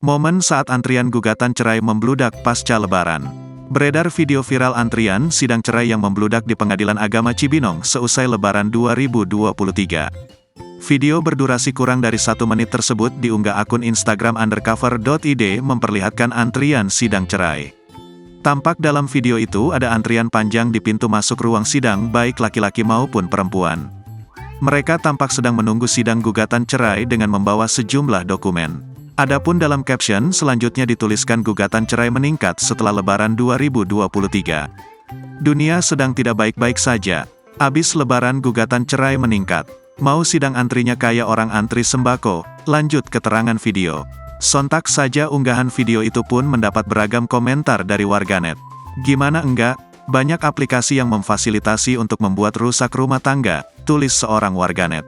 Momen saat antrian gugatan cerai membludak pasca Lebaran. Beredar video viral antrian sidang cerai yang membludak di Pengadilan Agama Cibinong seusai Lebaran 2023. Video berdurasi kurang dari 1 menit tersebut diunggah akun Instagram undercover.id memperlihatkan antrian sidang cerai. Tampak dalam video itu ada antrian panjang di pintu masuk ruang sidang baik laki-laki maupun perempuan. Mereka tampak sedang menunggu sidang gugatan cerai dengan membawa sejumlah dokumen. Adapun dalam caption selanjutnya dituliskan gugatan cerai meningkat setelah Lebaran 2023. Dunia sedang tidak baik-baik saja. Abis Lebaran gugatan cerai meningkat. Mau sidang antrinya kayak orang antri sembako, lanjut keterangan video. Sontak saja unggahan video itu pun mendapat beragam komentar dari warganet. Gimana enggak? Banyak aplikasi yang memfasilitasi untuk membuat rusak rumah tangga, tulis seorang warganet.